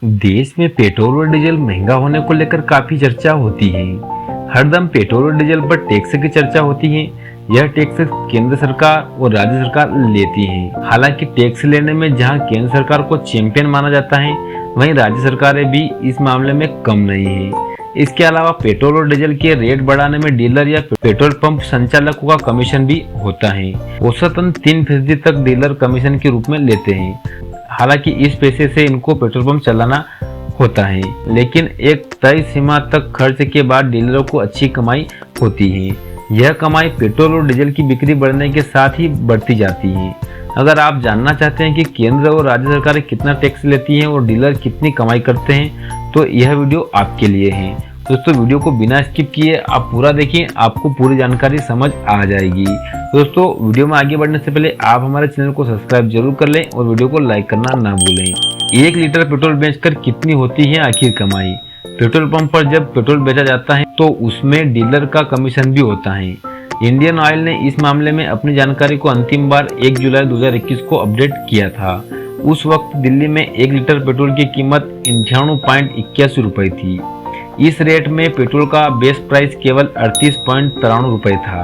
देश में पेट्रोल और डीजल महंगा होने को लेकर काफी चर्चा होती है। हरदम पेट्रोल और डीजल पर टैक्स की चर्चा होती है। यह टैक्स केंद्र सरकार और राज्य सरकार लेती है। हालांकि टैक्स लेने में जहां केंद्र सरकार को चैंपियन माना जाता है, वहीं राज्य सरकारें भी इस मामले में कम नहीं है। इसके अलावा पेट्रोल और डीजल के रेट बढ़ाने में डीलर या पेट्रोल पंप संचालकों का कमीशन भी होता है। औसतन 3% तक डीलर कमीशन के रूप में लेते हैं। हालांकि इस पैसे से इनको पेट्रोल पंप चलाना होता है, लेकिन एक तय सीमा तक खर्च के बाद डीलरों को अच्छी कमाई होती है। यह कमाई पेट्रोल और डीजल की बिक्री बढ़ने के साथ ही बढ़ती जाती है। अगर आप जानना चाहते हैं कि केंद्र और राज्य सरकारें कितना टैक्स लेती हैं और डीलर कितनी कमाई करते हैं, तो यह वीडियो आपके लिए है। दोस्तों, वीडियो को बिना स्किप किए आप पूरा देखिए, आपको पूरी जानकारी समझ आ जाएगी। दोस्तों, वीडियो में आगे बढ़ने से पहले आप हमारे चैनल को सब्सक्राइब जरूर कर लें और वीडियो को लाइक करना ना भूलें। 1 लीटर पेट्रोल बेचकर कितनी होती है आखिर कमाई? पेट्रोल पंप पर जब पेट्रोल बेचा जाता है तो उसमें डीलर का कमीशन भी होता है। इंडियन ऑयल ने इस मामले में अपनी जानकारी को अंतिम बार 1 जुलाई 2021 को अपडेट किया था। उस वक्त दिल्ली में 1 लीटर पेट्रोल की कीमत 98.81 रुपए थी। इस रेट में पेट्रोल का बेस प्राइस केवल 38.93 रुपए था,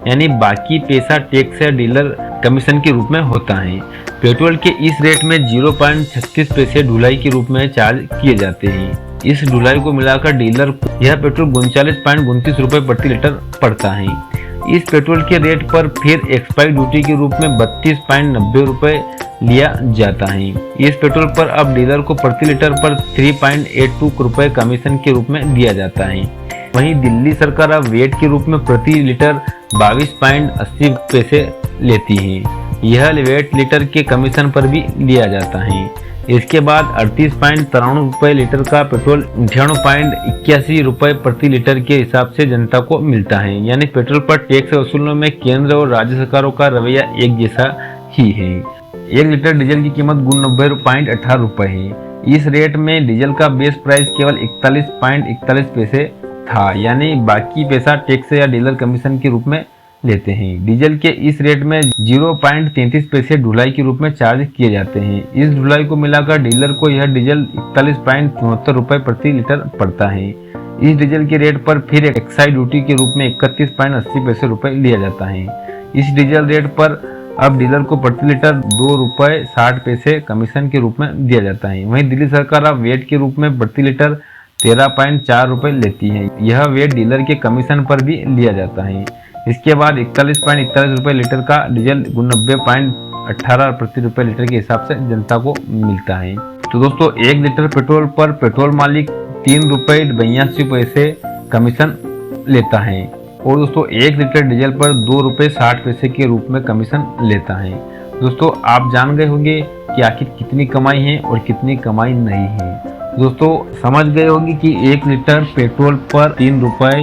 यानी बाकी पैसा टैक्स या डीलर कमीशन के रूप में होता है। पेट्रोल के इस रेट में 0.36 पैसे ढुलाई के रूप में चार्ज किए जाते हैं। इस ढुलाई को मिलाकर डीलर को यह पेट्रोल 39.29 रुपए प्रति लीटर पड़ता है। इस पेट्रोल के रेट पर फिर एक्सपाइरी ड्यूटी के रूप में 32.90 रुपए लिया जाता है। इस पेट्रोल पर अब डीलर को प्रति लीटर पर 3.82 रुपए कमीशन के रूप में दिया जाता है। वहीं दिल्ली सरकार अब वेट के रूप में प्रति लीटर 22.80 पैसे लेती है। यह वेट लीटर के कमीशन पर भी लिया जाता है। इसके बाद 38.93 रुपए लीटर का पेट्रोल 98.81 रुपए प्रति लीटर के हिसाब से जनता को मिलता है। यानी पेट्रोल पर टैक्स वसूलने में केंद्र और राज्य सरकारों का रवैया एक जैसा ही है। 1 लीटर डीजल की कीमत 90.18 रुपए है। इस रेट में डीजल का बेस प्राइस केवल 41.41 पैसे था, यानी बाकी पैसा टैक्स या डीलर कमीशन के रूप में लेते हैं। डीजल के इस रेट में 0.33 पैसे ढुलाई के रूप में चार्ज किए जाते हैं। इस ढुलाई को मिलाकर डीलर को यह डीजल 41.74 रुपए प्रति लीटर पड़ता है। इस डीजल के रेट पर फिर एक्साइज ड्यूटी के रूप में 31.80 पैसे रुपए लिया जाता है। इस डीजल रेट पर अब डीलर को प्रति लीटर 2 रुपए 60 पैसे कमीशन के रूप में दिया जाता है। वहीं दिल्ली सरकार अब वेट के रूप में प्रति लीटर 13.4 रुपए लेती है। यह वेट डीलर के कमीशन पर भी लिया जाता है। इसके बाद 41.41 रुपए लीटर का डीजल 90.18 प्रति रुपए लीटर के हिसाब से जनता को मिलता है। तो दोस्तों, 1 लीटर पेट्रोल पर पेट्रोल मालिक 3 रुपए 82 पैसे कमीशन लेता है और दोस्तों 1 लीटर डीजल पर 2 रुपए 60 पैसे के रूप में कमीशन लेता है। दोस्तों, आप जान गए होंगे कि आखिर कितनी कमाई है और कितनी कमाई नहीं है। दोस्तों, समझ गए होंगे कि 1 लीटर पेट्रोल पर 3 रुपए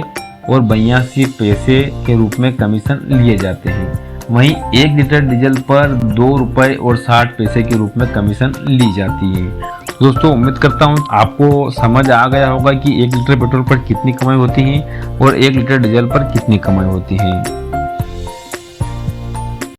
और 82 पैसे के रूप में कमीशन लिए जाते हैं। वहीं 1 लीटर डीजल पर 2 रुपए और 60 पैसे के रूप में कमीशन ली जाती है। दोस्तों, उम्मीद करता हूं आपको समझ आ गया होगा कि 1 लीटर पेट्रोल पर कितनी कमाई होती है और 1 लीटर डीजल पर कितनी कमाई होती है।